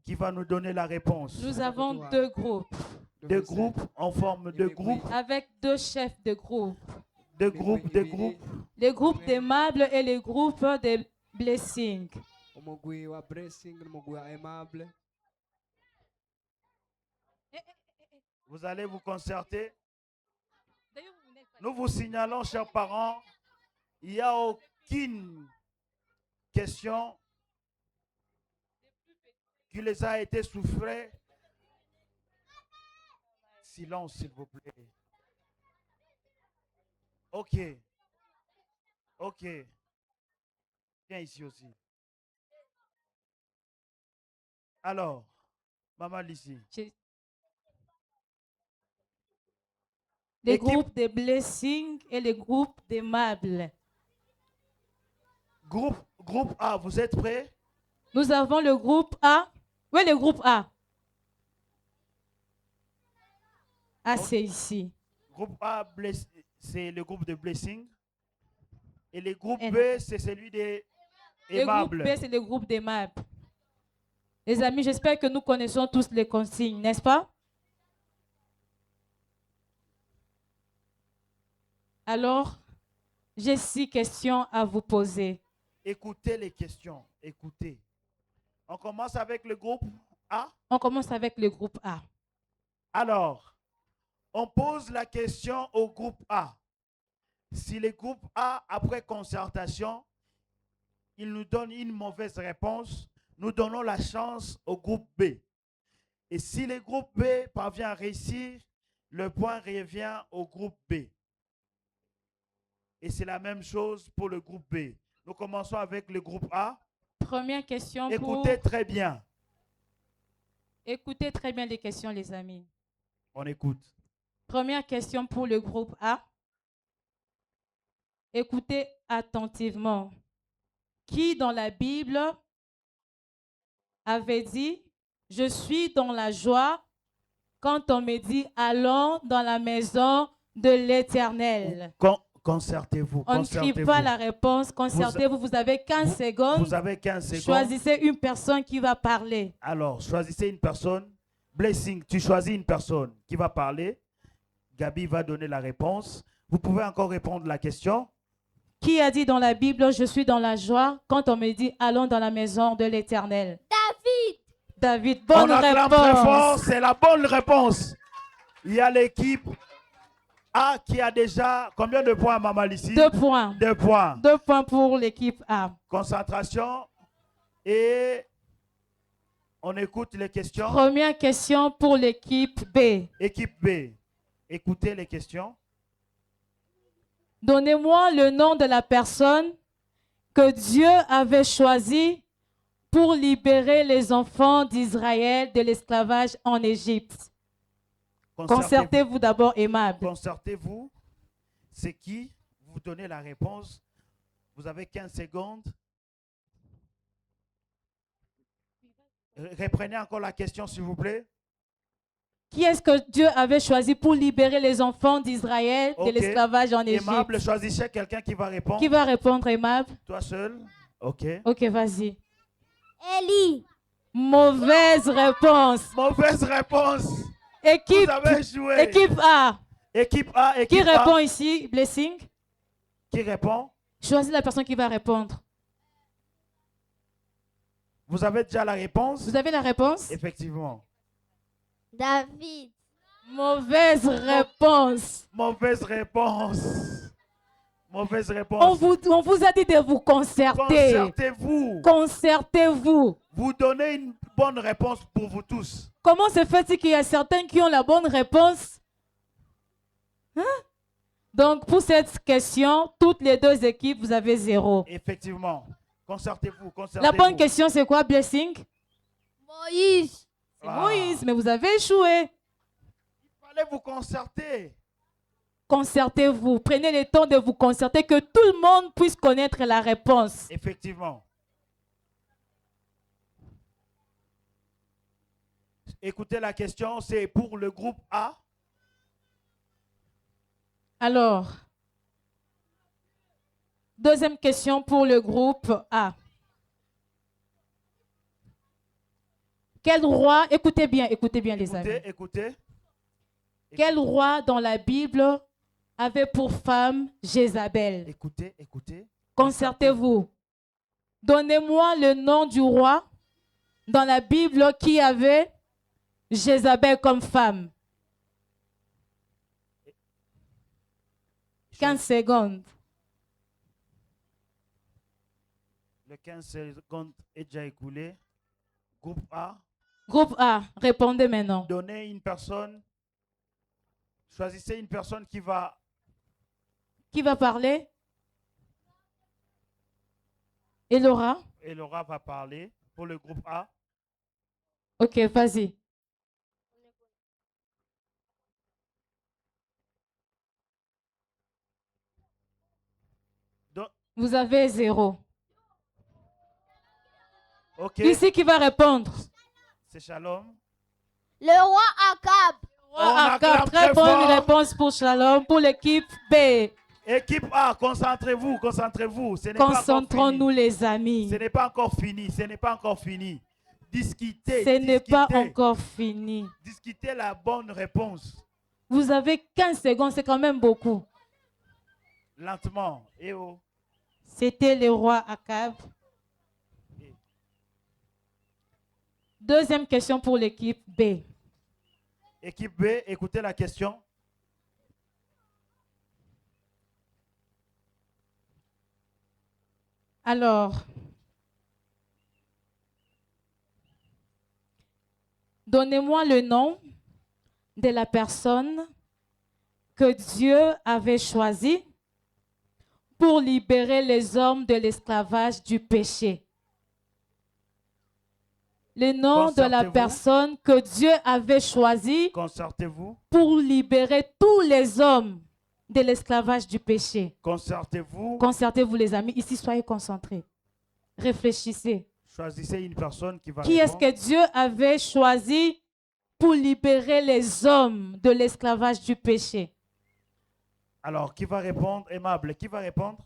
qui va nous donner la réponse. Nous avons deux groupes Deux groupes en forme de groupes, avec deux chefs de groupe. deux groupes, deux groupes. Les groupes d'aimables et les groupes de blessing. Umugwi wa blessing n'umugwi wa aimable. Vous allez vous concerter. Nous vous signalons, chers parents, il n'y a aucune question qui les a été souffrée. Silence, s'il vous plaît. Ok. Ok. Viens ici aussi. Alors, Maman Lissi. Les Équipe- groupes de blessing et les groupes d'aimables. Groupe A, vous êtes prêts? Nous avons le groupe A. Oui, le groupe A. Ah, c'est ici. Groupe A, c'est le groupe de blessing. Et le groupe Et B, c'est celui des Le groupe aimables. B, c'est le groupe d'aimables. Les amis, j'espère que nous connaissons tous les consignes, n'est-ce pas? Alors, j'ai 6 questions à vous poser. Écoutez les questions. Écoutez. On commence avec le groupe A. On commence avec le groupe A. Alors, on pose la question au groupe A. Si le groupe A, après concertation, il nous donne une mauvaise réponse, nous donnons la chance au groupe B. Et si le groupe B parvient à réussir, le point revient au groupe B. Et c'est la même chose pour le groupe B. Nous commençons avec le groupe A. Première question pour... Écoutez très bien. Écoutez très bien les questions, les amis. On écoute. Première question pour le groupe A. Écoutez attentivement. Qui dans la Bible avait dit « Je suis dans la joie » quand on me dit « Allons dans la maison de l'Éternel ». Concertez-vous. On ne crie pas la réponse. Concertez-vous. Vous avez 15 secondes. Vous avez 15 secondes. Choisissez une personne qui va parler. Alors, choisissez une personne. Blessing, tu choisis une personne qui va parler. Gabi va donner la réponse. Vous pouvez encore répondre à la question. Qui a dit dans la Bible « Je suis dans la joie » quand on me dit « Allons dans la maison de l'Éternel » ? David. David, bonne On acclame très fort, réponse. c'est la bonne réponse. Il y a l'équipe A qui a déjà combien de points, Maman Lissi? 2 points. 2 points. 2 points pour l'équipe A. Concentration et on écoute les questions. Première question pour l'équipe B. Équipe B, écoutez les questions. Donnez-moi le nom de la personne que Dieu avait choisie pour libérer les enfants d'Israël de l'esclavage en Égypte. Concertez-vous d'abord, aimable. Concertez-vous. C'est qui? Vous donnez la réponse. Vous avez 15 secondes. Reprenez encore la question, s'il vous plaît. Qui est-ce que Dieu avait choisi pour libérer les enfants d'Israël de Ok. l'esclavage en Égypte? Aimable, choisissez quelqu'un qui va répondre. Qui va répondre, aimable? Toi seul. Ok. Ok, vas-y. Élie. Mauvaise réponse. Mauvaise réponse. Équipe, Vous avez joué. équipe A. Équipe A, Qui équipe A. répond ici? Blessing? Qui répond? Choisis la personne qui va répondre. Vous avez déjà la réponse? Vous avez la réponse? Effectivement. David. Mauvaise réponse. Mauvaise réponse. Mauvaise On réponse. vous a dit de vous concerter. Concertez-vous. Concertez-vous. Vous donnez une bonne réponse pour vous tous. Comment se fait-il qu'il y a certains qui ont la bonne réponse? Hein? Donc, pour cette question, toutes les deux équipes, vous avez 0. Effectivement. Concertez-vous. Concertez-vous. La bonne question, c'est quoi, Blessing? Moïse. C'est Ah. Moïse, mais vous avez échoué. Il fallait vous concerter. Concertez-vous. Prenez le temps de vous concerter, que tout le monde puisse connaître la réponse. Effectivement. Écoutez la question, c'est pour le groupe A. Alors, deuxième question pour le groupe A. Quel roi, écoutez bien les amis. Écoutez. Quel roi dans la Bible avait pour femme Jézabel? Écoutez. Concertez-vous. Donnez-moi le nom du roi dans la Bible qui avait Jézabel comme femme. 15 secondes. Le 15 secondes est déjà écoulé. Groupe A. Groupe A, répondez maintenant. Donnez une personne. Choisissez une personne qui va. Qui va parler? Et Laura? Et Laura va parler pour le groupe A. Ok, vas-y. Vous avez 0. Ok. Ici, qui va répondre? C'est Shalom. Le roi Akab. Akab, très bonne réponse pour Shalom, pour l'équipe B. Équipe A, concentrez-vous. Concentrons-nous les amis. Ce n'est pas encore fini. Discutez. Ce n'est pas encore fini. Discutez la bonne réponse. Vous avez 15 secondes, c'est quand même beaucoup. Lentement. Et oh. C'était le roi Akab. Deuxième question pour l'équipe B. Équipe B, écoutez la question. Alors, donnez-moi le nom de la personne que Dieu avait choisie pour libérer les hommes de l'esclavage du péché. Le nom de la personne que Dieu avait choisie pour libérer tous les hommes de l'esclavage du péché. Concertez-vous les amis. Ici, soyez concentrés. Réfléchissez. Choisissez une personne qui va Qui est-ce que Dieu avait choisi pour libérer les hommes de l'esclavage du péché? Alors, qui va répondre? Aimable, qui va répondre?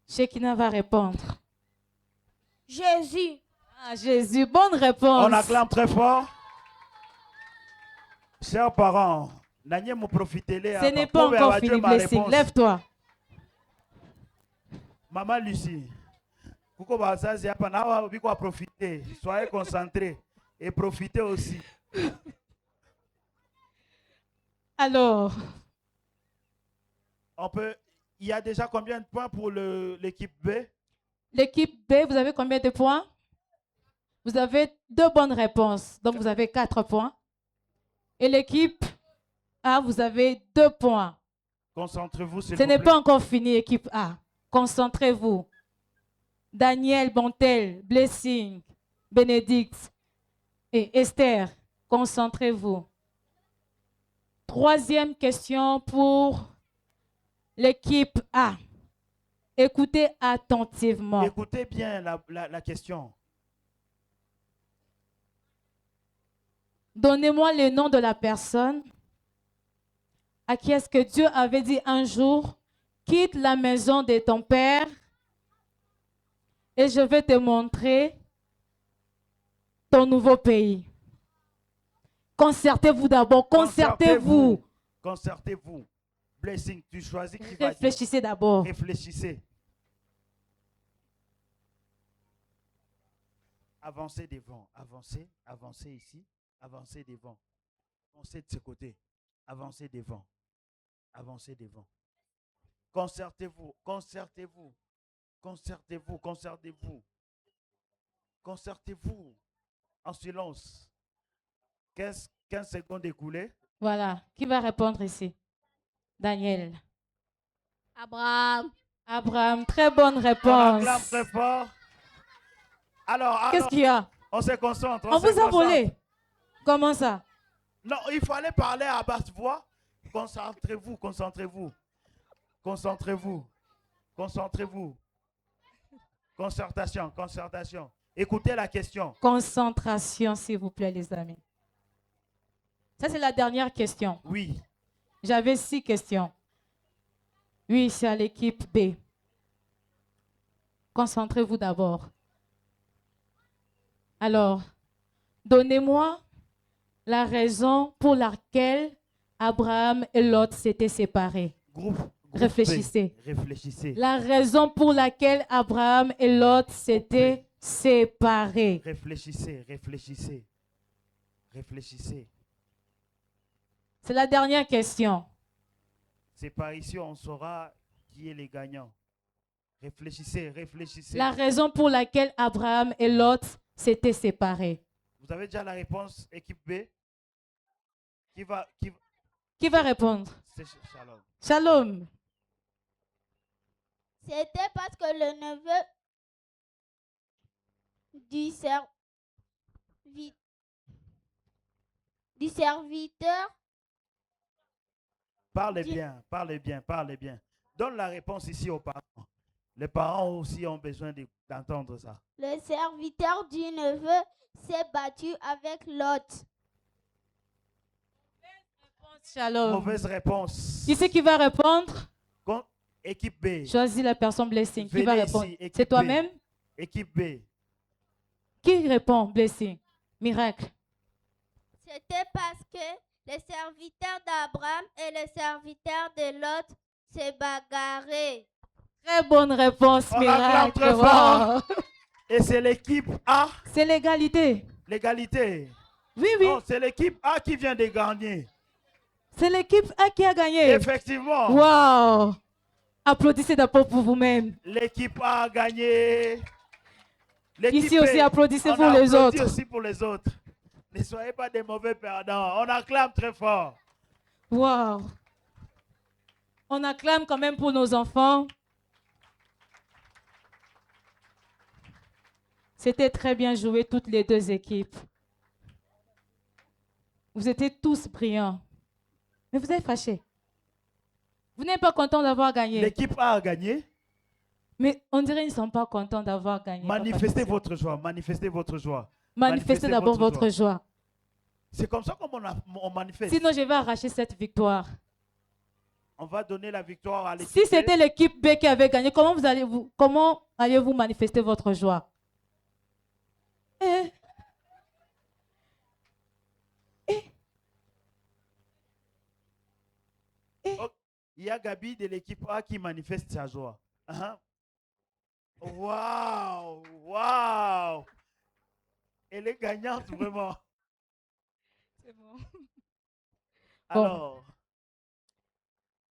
Shekinah va répondre. Jésus. Ah, Jésus, bonne réponse. On acclame très fort. Chers parents, ce n'est pas encore fini, Blessing. Lève-toi. Maman Lucie, soyez concentrés et profitez aussi. Alors, il y a déjà combien de points pour l'équipe B? L'équipe B, vous avez combien de points? Vous avez 2 bonnes réponses, donc vous avez 4 points. Et l'équipe A, vous avez 2 points. Concentrez-vous, s'il vous Ce plaît. n'est pas encore fini, équipe A. Concentrez-vous. Daniel, Bontel, Blessing, Bénédicte et Esther, concentrez-vous. 3e question pour l'équipe A. Écoutez attentivement. Écoutez bien la question. Donnez-moi le nom de la personne à qui est-ce que Dieu avait dit un jour, quitte la maison de ton père et je vais te montrer ton nouveau pays. Concertez-vous d'abord, concertez-vous. Concertez-vous. Blessing, tu choisis qui va dire. Réfléchissez d'abord. Réfléchissez. Avancez devant. Avancez ici. Avancez devant. Avancez de ce côté. Avancez devant. Avancez devant. Concertez-vous. Concertez-vous en silence. 15 secondes écoulées. Voilà. Qui va répondre ici? Daniel. Abraham. Abraham, très bonne On réponse. acclame très fort. Alors qu'est-ce qu'il y a? On se concentre. On vous a volé. Comment ça? Non, il fallait parler à basse voix. Concentrez-vous. Concertation. Écoutez la question. Concentration, s'il vous plaît, les amis. Ça, c'est la dernière question. Oui. J'avais 6 questions. Oui, c'est à l'équipe B. Concentrez-vous d'abord. Alors, donnez-moi la raison pour laquelle Abraham et Lot s'étaient séparés. Groupe B. Réfléchissez. Réfléchissez. La raison pour laquelle Abraham et Lot s'étaient séparés. Réfléchissez, réfléchissez. Réfléchissez. C'est la dernière question. C'est par ici on saura qui est les gagnants. Réfléchissez, réfléchissez. La raison pour laquelle Abraham et Lot s'étaient séparés. Vous avez déjà la réponse, équipe B? Qui va répondre? C'est Shalom. Shalom. C'était parce que le neveu du serviteur Parlez bien, parlez bien, parlez bien. Donne la réponse ici aux parents. Les parents aussi ont besoin d'entendre ça. Le serviteur du neveu s'est battu avec Lot. Shalom. Mauvaise réponse. Qui c'est qui va répondre? Équipe B. Choisis la personne blessing. Qui va Venez répondre? ici, équipe C'est toi-même? Équipe B. Qui répond blessing? Miracle. C'était parce que les serviteurs d'Abraham et les serviteurs de Lot s'est bagarré. Très bonne réponse, On acclame miracle. très Wow. fort. Et c'est l'équipe A. C'est l'égalité. L'égalité. Oui, oui. Oh, c'est l'équipe A qui vient de gagner. C'est l'équipe A qui a gagné. Effectivement. Wow. Applaudissez d'abord pour vous-même. L'équipe A a gagné. L'équipe Ici aussi, B, applaudissez on pour les applaudit autres. aussi pour les autres. Ne soyez pas des mauvais perdants. On acclame très fort. Wow. On acclame quand même pour nos enfants. C'était très bien joué, toutes les deux équipes. Vous étiez tous brillants. Mais vous êtes fâchés. Vous n'êtes pas contents d'avoir gagné. L'équipe A a gagné. Mais on dirait qu'ils ne sont pas contents d'avoir gagné. Manifestez votre joie. Manifestez votre joie. Manifestez d'abord votre joie. C'est comme ça qu'on manifeste. Sinon, je vais arracher cette victoire. On va donner la victoire à l'équipe Si B. c'était l'équipe B qui avait gagné, comment allez-vous manifester votre joie? Oh, il y a Gabi de l'équipe A qui manifeste sa joie. Waouh! Waouh! Elle est gagnante vraiment. C'est bon. Alors,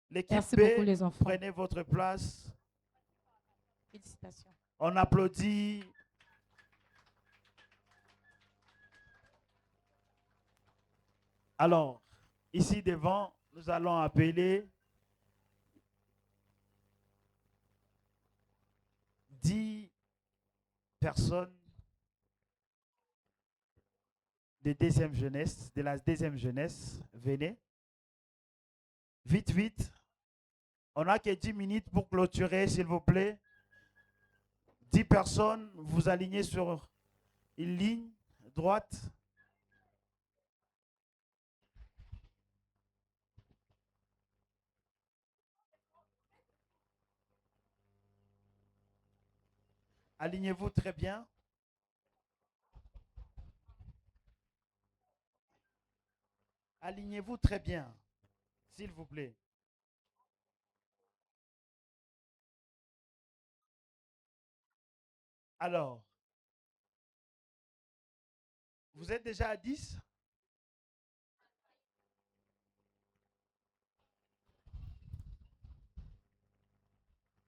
l'équipe Merci B, beaucoup les enfants. prenez votre place. Félicitations. On applaudit. Alors, ici devant, nous allons appeler 10 personnes de deuxième jeunesse, de la deuxième jeunesse. Venez. Vite, vite. On n'a que 10 minutes pour clôturer, s'il vous plaît. 10 personnes, vous alignez sur une ligne droite. Alignez-vous très bien. Alignez-vous très bien, s'il vous plaît. Alors, vous êtes déjà à 10?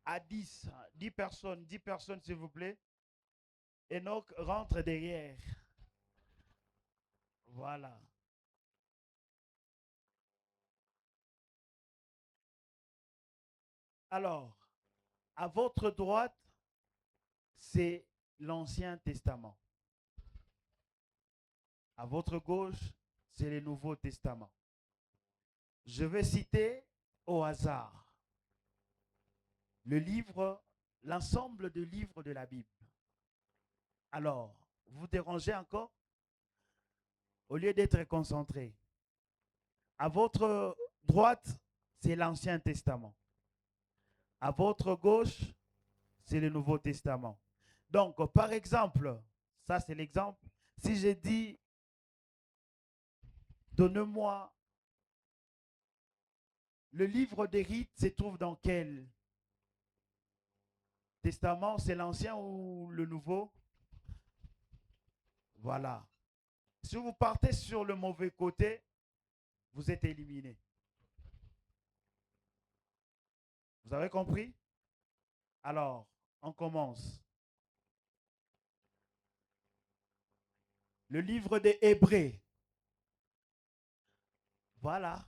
À 10, 10 personnes s'il vous plaît. Enoch rentre derrière. Voilà. Alors, à votre droite, c'est l'Ancien Testament. À votre gauche, c'est le Nouveau Testament. Je vais citer au hasard le livre, l'ensemble de livres de la Bible. Alors, vous dérangez encore? Au lieu d'être concentré. À votre droite, c'est l'Ancien Testament. À votre gauche, c'est le Nouveau Testament. Donc, par exemple, Ça, c'est l'exemple. Si j'ai dit, donne-moi le livre des rites, se trouve dans quel testament? C'est l'Ancien ou le Nouveau? Voilà. Si vous partez sur le mauvais côté, vous êtes éliminé. Vous avez compris? Alors, on commence. Le livre des Hébreux. Voilà.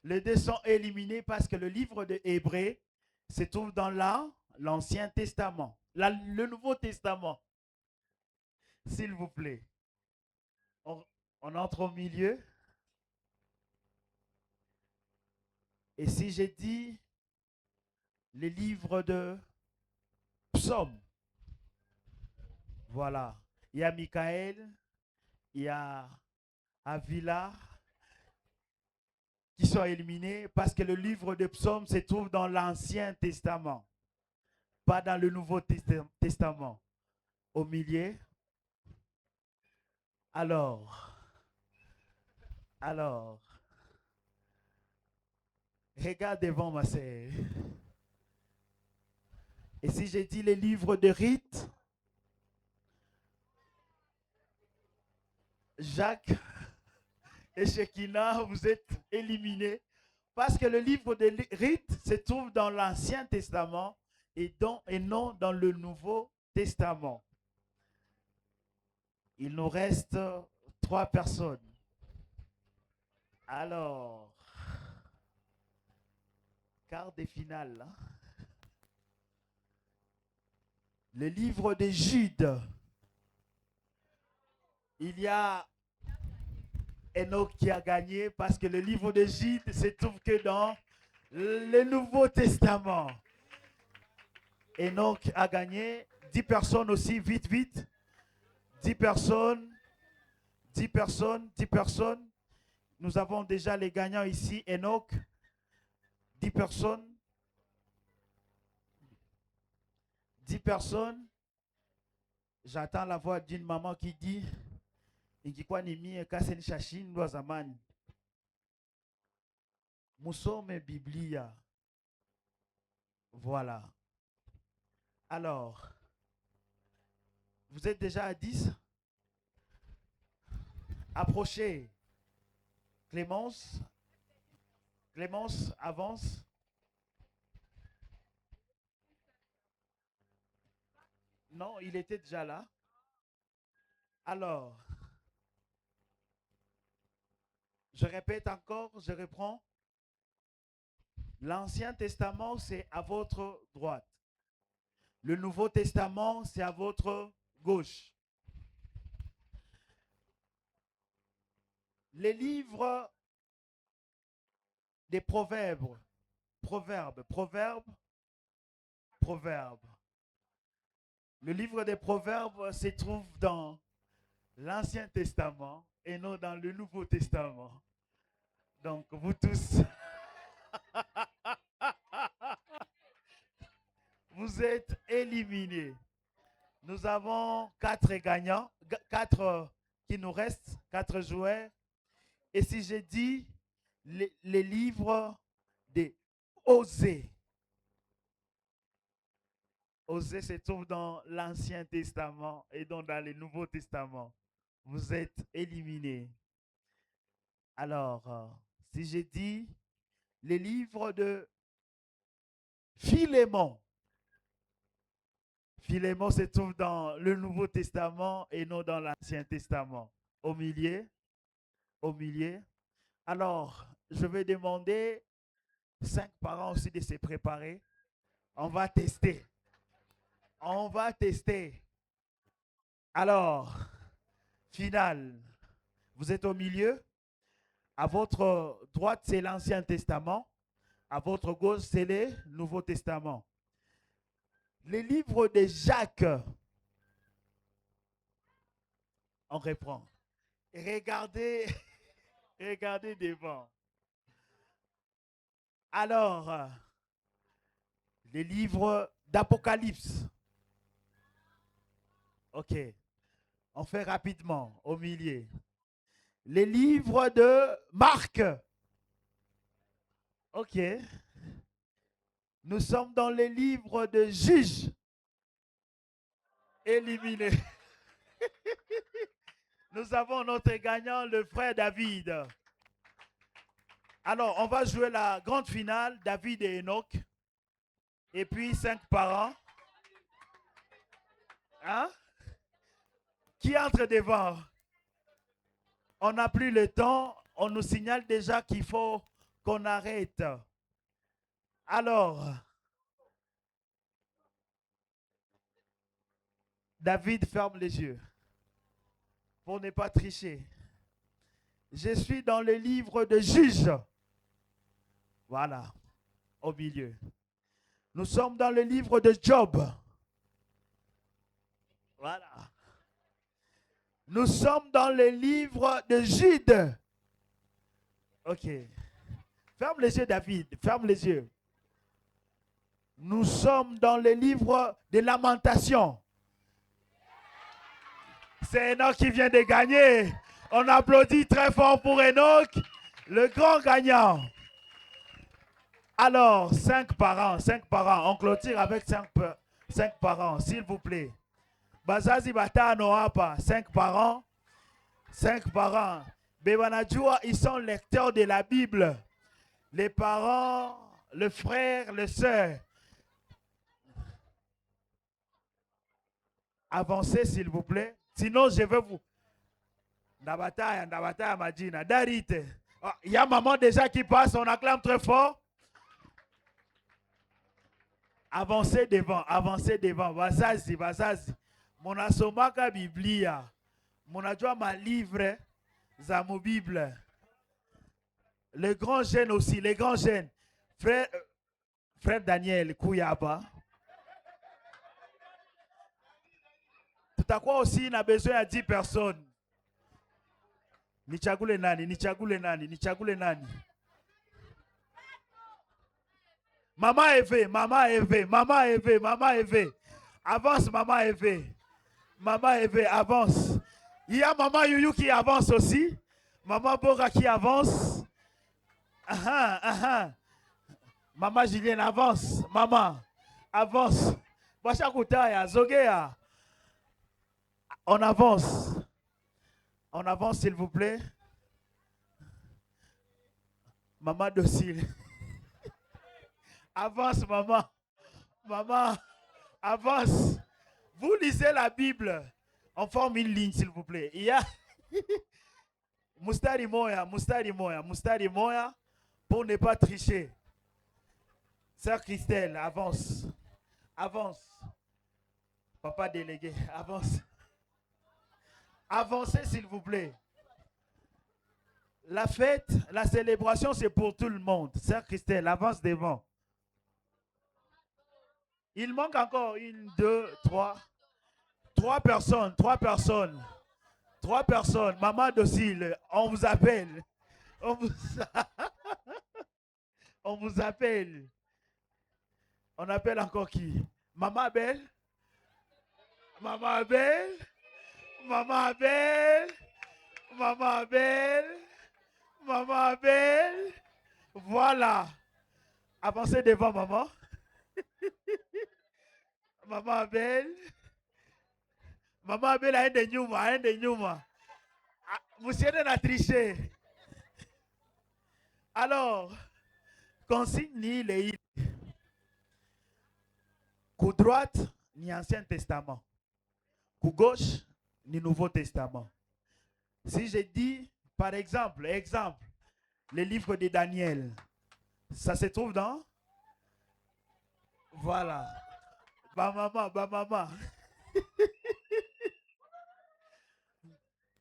Les deux sont éliminés parce que le livre des Hébreux se trouve dans l'Ancien Testament. Le Nouveau Testament. S'il vous plaît. On entre au milieu. Et si j'ai dit les livres de Psaumes, voilà. Il y a Michael, il y a Avila qui sont éliminés parce que le livre de Psaumes se trouve dans l'Ancien Testament, pas dans le Nouveau Testament. Au milieu. Alors, regarde devant ma sœur. Et si j'ai dit les livres de rites, Jacques et Shekinah, vous êtes éliminés parce que le livre de rites se trouve dans l'Ancien Testament et non dans le Nouveau Testament. Il nous reste 3 personnes. Alors, quart de finale. Hein? Le livre de Jude. Il y a Enoch qui a gagné parce que le livre de Jude se trouve que dans le Nouveau Testament. Enoch a gagné. 10 personnes aussi, vite, vite. 10 personnes. 10 personnes, 10 personnes. Nous avons déjà les gagnants ici. Enoch. 10 personnes. 10 personnes. J'attends la voix d'une maman qui dit ingikuwa ni mie kase nishashindwa zamani. Musome Biblia. Voilà. Alors, vous êtes déjà à 10? Approchez. Clémence. Clémence, avance. Non, il était déjà là. Alors, je répète encore, je reprends. L'Ancien Testament, c'est à votre droite. Le Nouveau Testament, c'est à votre gauche. Les livres des proverbes, proverbes. Le livre des proverbes se trouve dans l'Ancien Testament et non dans le Nouveau Testament. Donc, vous tous, vous êtes éliminés. Nous avons 4 gagnants, 4 qui nous restent, 4 joueurs. Et si j'ai dit les livres des Osée. Osée se trouve dans l'Ancien Testament et non dans le Nouveau Testament. Vous êtes éliminés. Alors, si j'ai dit les livres de Philémon. Philémon se trouve dans le Nouveau Testament et non dans l'Ancien Testament. Au milieu. Alors, je vais demander 5 parents aussi de se préparer. On va tester. Alors, finale. Vous êtes au milieu. À votre droite, c'est l'Ancien Testament. À votre gauche, c'est le Nouveau Testament. Les livres de Jacques. On reprend. Regardez devant. Alors, les livres d'Apocalypse. Ok. On fait rapidement, au milieu. Les livres de Marc. Ok. Nous sommes dans les livres de Juges. Éliminé. Nous avons notre gagnant, le frère David. Alors, on va jouer la grande finale, David et Enoch. Et puis 5 parents. Hein? Qui entre devant? On n'a plus le temps. On nous signale déjà qu'il faut qu'on arrête. Alors, David ferme les yeux pour ne pas tricher. Je suis dans le livre de Juges. Voilà, au milieu. Nous sommes dans le livre de Job. Voilà. Nous sommes dans le livre de Jude. Ok. Ferme les yeux, David. Ferme les yeux. Nous sommes dans le livre de Lamentations. C'est Enoch qui vient de gagner. On applaudit très fort pour Enoch, le grand gagnant. Alors, 5 parents, 5 parents. On clôture avec 5 parents, s'il vous plaît. Bazazi Batano Apa, 5 parents. 5 parents. Bebanadjoua, ils sont lecteurs de la Bible. Les parents, le frère, le soeur. Avancez, s'il vous plaît. Sinon, je vais vous... Nabataya, Madina, Darite. Il y a maman déjà qui passe, on acclame très fort. Avancez devant. Bazazi. Mon asomaka Biblia. Mon adjoint ma livre, za mon Bible. Les grands jeunes aussi, les grands jeunes. Frère Daniel Kouyaba. Tout à quoi aussi, il a besoin de 10 personnes. Nichagule nani. Maman Eve. Avance, Maman Eve, avance. Il y a Maman Youyou qui avance aussi. Maman Bora qui avance. Maman Julienne avance. Maman, avance. On avance. On avance, s'il vous plaît. Maman docile. Avance, maman. Maman, avance. Vous lisez la Bible. On forme une ligne, s'il vous plaît. Il y a Moustari Moya, pour ne pas tricher. Sœur Christelle, avance. Papa délégué, avance. Avancez, s'il vous plaît. La fête, la célébration, c'est pour tout le monde. Sœur Christelle, avance devant. Il manque encore 1, 2, 3. 3 personnes. 3 personnes. Maman docile, on vous appelle. On vous appelle. On appelle encore qui? Maman Belle. Voilà. Avancez devant maman. Maman Belle a un de Nyouma. Monsieur n'a triché. Alors, consigne ni les coup droite ni Ancien Testament. Coup gauche ni Nouveau Testament. Si je dis, par exemple, le livre de Daniel, ça se trouve dans? Voilà. Ba maman.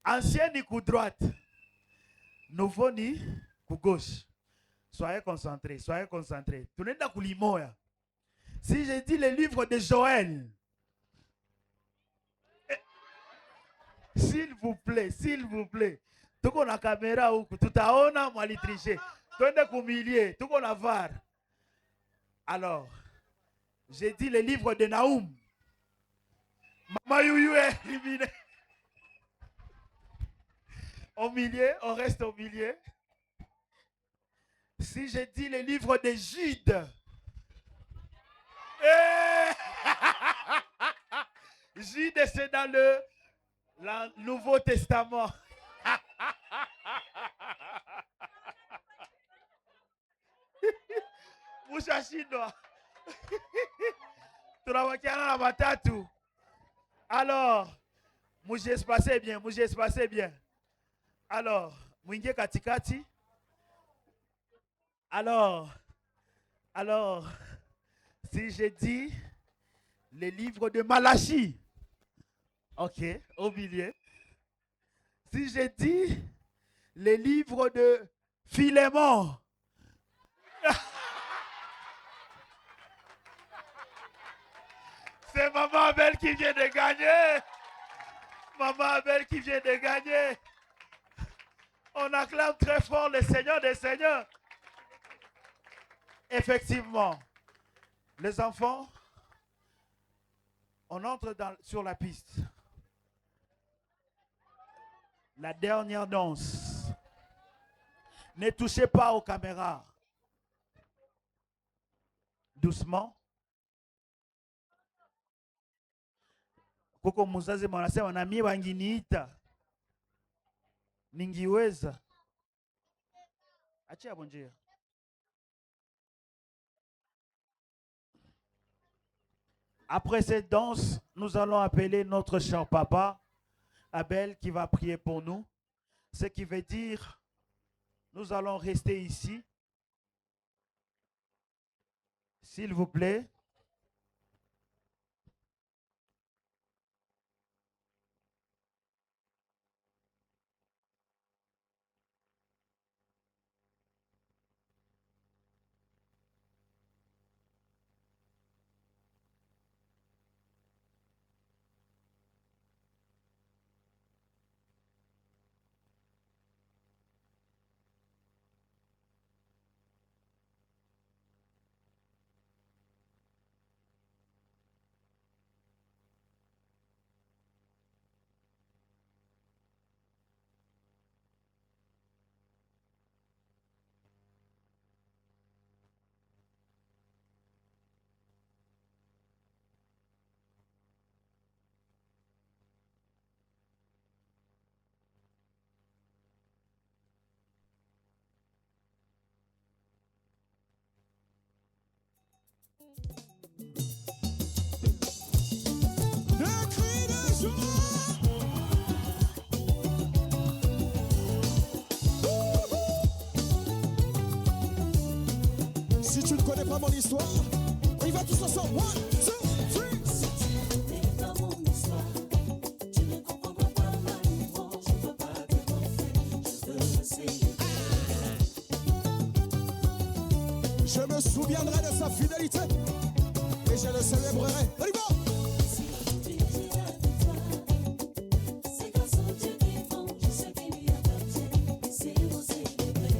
Ancien ni coup droite. Nouveau ni coup gauche. Soyez concentrés. Tout le monde. Si je dis le livre de Joël, s'il vous plaît. Tout qu'on a caméra ou tout à on a mal triché. Tout qu'on a var. Alors, j'ai dit le livre de Naoum. Maman Youyou est éliminé. Au milieu, on reste au milieu. Si je dis le livre de Jude, Jude, c'est dans le Nouveau Testament. Mushashindwa. Tunawakiana na matatu. Alors, muje se passez bien. Alors, mwingie katikati. Alors, si je dis les livres de Malachie, ok, au milieu. Si je dis les livres de Philémon, c'est Maman Abel qui vient de gagner. Maman Abel qui vient de gagner. On acclame très fort le Seigneur des Seigneurs. Effectivement, les enfants, on entre sur la piste. La dernière danse. Ne touchez pas aux caméras. Doucement. Koko muzazi mwanasema na mimi wanginiita. Ningiweza. Achia bonjia. Après cette danse, nous allons appeler notre cher papa, Abel, qui va prier pour nous. Ce qui veut dire, nous allons rester ici. S'il vous plaît. Si tu ne connais pas mon histoire, on y va tous ensemble. 1, 2, 3. Si tu ne connais pas mon histoire, tu ne comprendras pas ma louange. Je ne veux pas te confondre, je veux le célébrer. Je me souviendrai de sa fidélité et je le célébrerai. On y va. Si tout est Dieu à toi, c'est grâce au Dieu qui est bon, je sais qu'il y a ta Dieu, c'est pour célébrer.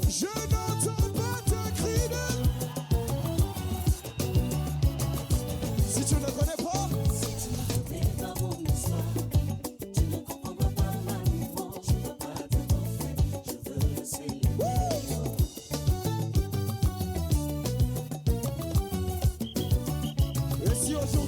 Je n'entends pas tes cris de... Si tu ne connais pas, Si tu ne connais pas mon histoire, tu ne comprendras pas ma louange. Je ne veux pas te confondre, je veux le célébrer. et si aujourd'hui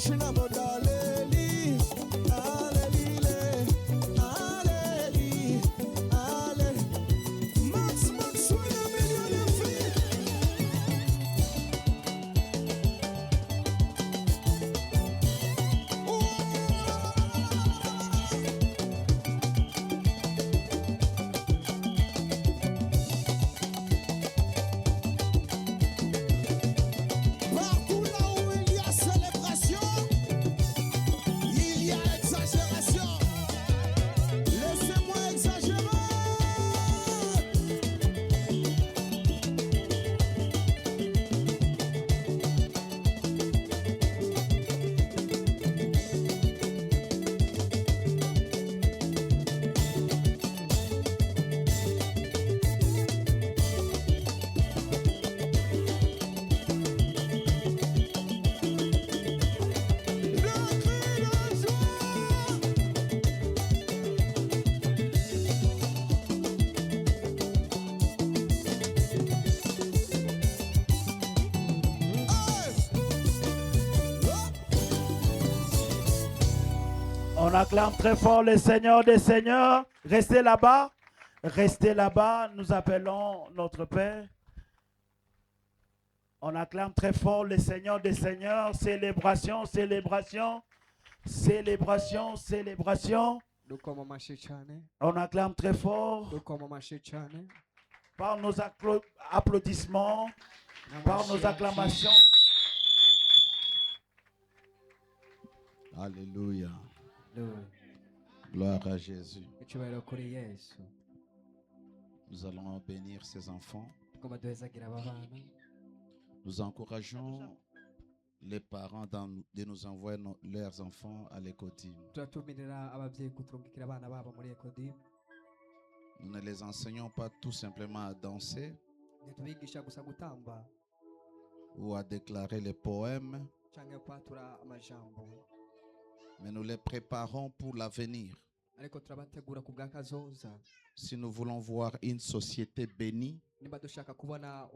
Moshina Bodaleli, Alelile, Aleli, Ale. Max Soya million de filles. Partout là où il y a célébration, il y a exagération. Laissez-moi exagérer. Le cri de joie. Hey! Hop! On acclame très fort le Seigneur des Seigneurs. Restez là-bas. Restez là-bas. Nous appelons notre Père. On acclame très fort le Seigneur des Seigneurs. Célébration, célébration, célébration, célébration. dukoma amashyi cyane On acclame très fort dukoma amashyi cyane par nos applaudissements, par nos acclamations. Alléluia. Hallelujah. Gloire à Jésus. icyubahiro kuri yesu Nous allons bénir ces enfants. tugomba duhezagira aba bana Nous encourageons les parents de nous envoyer leurs enfants à l'école. turatumirira ababyeyi kuturungikira abana babo muri ekodi Nous ne les enseignons pas tout simplement à danser ntitubigisha gusa gutamba ou à déclarer les poèmes, cyangwa kwatura amajambo mais nous les préparons pour l'avenir. ariko turabategura ku bw'akazoza Si nous voulons voir une société bénie, niba dushaka kubona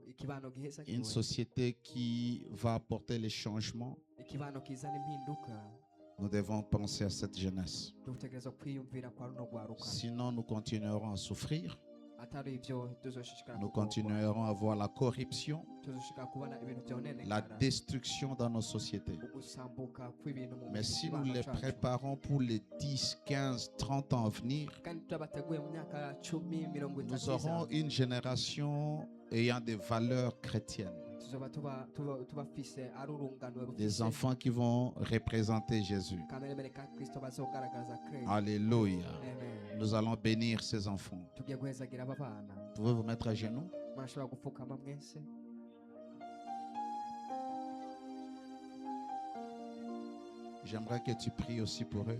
ikibano une gihezagiwe société qui va apporter les changements, ikibano kizana impinduka nous devons penser à cette jeunesse. dutegereza kwiyumvira kwa runo rwaruka Sinon, nous continuerons à souffrir. atari ibyo tuzoshishikara Nous kugorwa. continuerons à voir la corruption, tuzoshishikara kubona ibintu la byonenekara destruction dans nos sociétés. ugusambuka kw'ibintu mu Mais si nous kibano les cacu. préparons pour les 10, 15, 30 ans à venir, kandi turabateguye mu myaka 10 mirongo nous itatu aurons izaza. une génération ayant des valeurs chrétiennes. tuzoba tubafise ari urungano Des rufise enfants qui vont représenter Jésus. kameremere ka kristo bazogaragaza kristo Alléluia. Amen. Nous allons bénir ces enfants. tugiye guhezagira aba bana Vous pouvez vous mettre à genoux? murashobora gupfukama mwese J'aimerais que tu pries aussi pour eux.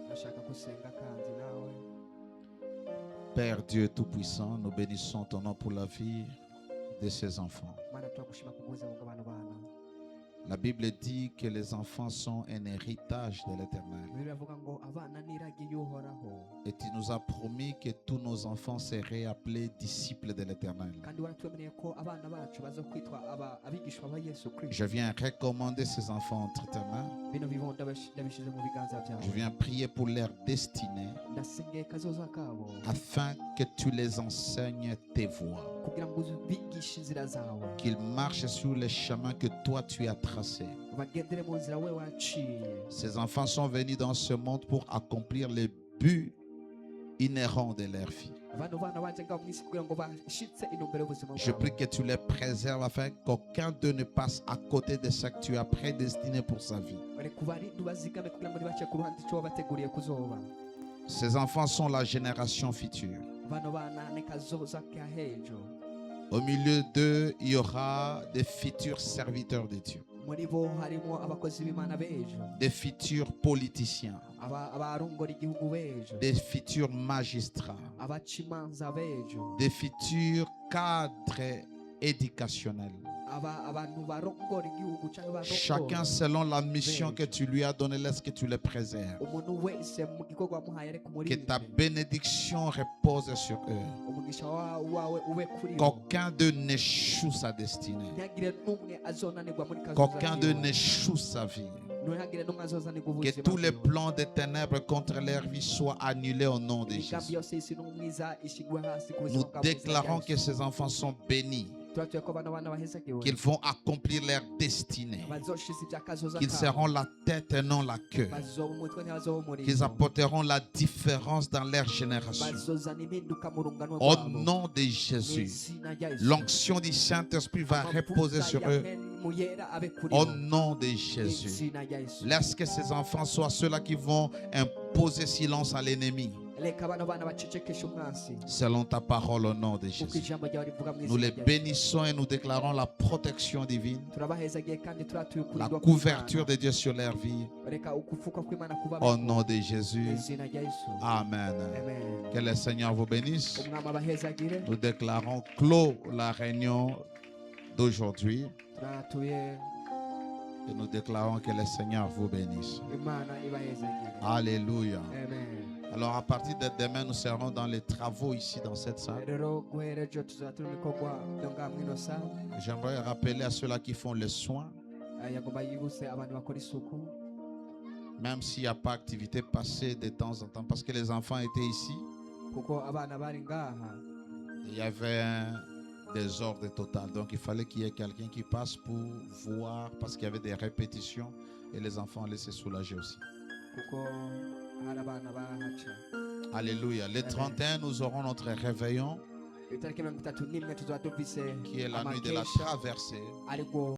ndashaka gusenga kandi nawe Père Dieu Tout-Puissant, nous bénissons ton nom pour la vie de ces enfants. mana turagushima kubw'ubuzima bw'abantu bana La Bible dit que les enfants sont un héritage de l'Éternel. bibiliya iravuga ngo abana ni iragi y'uhoraho Et tu nous as promis que tous nos enfants seraient appelés disciples de l'Éternel. kandi waratwemereye ko abana bacu baza kwitwa abigishwa ba yesu kristo Je viens recommander ces enfants entre tes mains. bino bibondo ndabishyize mu biganza Je byawe viens prier pour leur destinée ndasengeye kazoza kabo afin que tu les enseignes tes voies. kugira ngo ubigishe inzira zawe Qu'ils marchent sur les chemins que toi tu as tracés. bagendere mu nzira we waciye Ces enfants sont venus dans ce monde pour accomplir les buts inhérents de leur vie. bano bana baje ngaho mu isi kugira ngo bashitse intumbero y'ubuzima Je bwabo prie que tu les préserves afin qu'aucun d'eux ne passe à côté de ce que tu as prédestiné pour sa vie. reka ubarinde ubazigame kugira ngo nibace ku ruhande icyo wabateguriye kuzoba Ces enfants sont la génération future. bano bana ni kazoza ka hejo Au milieu d'eux, il y aura des futurs serviteurs de Dieu, muri bo harimo abakozi b'imana b'ejo des futurs politiciens, abarongora igihugu b'ejo des futurs magistrats, abaca imanza b'ejo des futurs cadres éducationnels, abantu barongora igihugu cyangwa Chacun selon la mission que tu lui as donnée, laisse que tu les préserves. umuntu wese mu gikorwa wamuhaye ariko muri Que ta bénédiction repose sur eux. umugisha wawe ube kuri bo Qu'aucun d'eux n'échoue sa destinée. ntihagire n'umwe azonanirwa muri Qu'aucun d'eux n'échoue sa vie. ntihagire n'umwe azozanirwa Que ubuzima tous les bwiwe. plans des ténèbres contre leur vie soient annulés au nom de imigambi Jésus. yose y'isi n'umwiza ishyirwe hasi ku Nous buzima bwabo déclarons que ces enfants sont bénis, turatuye ko abana bahezagiwe qu'ils vont accomplir leur destinée, bazoshiza iby'akazoza qu'ils kabo seront la tête et non la queue, bazoba umutwe ntibazoba qu'ils umurizo apporteront la différence dans leur génération. bazozana impinduka mu rungano Au rwabo nom de mu Jésus, izina rya Yesu. l'onction du Saint-Esprit va reposer sur eux. Mu yera abe kuri Au bo nom de mu Jésus, izina rya Yesu. laisse que ces enfants soient ceux-là qui vont imposer silence à l'ennemi. Reka bano bana bacecekeshe umwansi Selon ta parole au nom de kuko Jésus. ijambo ryawe rivuga mu Nous les izina rya Yesu. bénissons et nous déclarons la protection divine, turabahezagiye kandi turatuye la kurirwa couverture de Dieu sur leur vie. reka ukufuka kw'Imana kuba Au nom de mu Jésus. izina rya Yesu. Amen. Amen. Que le Seigneur vous bénisse. umwami abahezagire Nous déclarons clos la réunion d'aujourd'hui turatuye et nous déclarons que le Seigneur vous bénisse. Imana ibahezagire. Alléluia. Amen. Alors à partir de demain, nous serons dans les travaux ici dans cette salle. rero guhera ejo tuzaba turi mu bikorwa byo ngaha mw'ino sala J'aimerais rappeler à ceux-là qui font les soins, yagomba yibutse abantu bakora isuku même s'il n'y a pas activité, passer de temps en temps, parce que les enfants étaient ici. kuko abana bari ngaha Il y avait un désordre total. Donc il fallait qu'il y ait quelqu'un qui passe pour voir, parce qu'il y avait des répétitions et les enfants allaient se soulager aussi. kuko hari abana bahaca Alléluia. Le 31, nous aurons notre réveillon, itariki 31 tuzaba dufise qui est la nuit de la amakesha traversée. ariko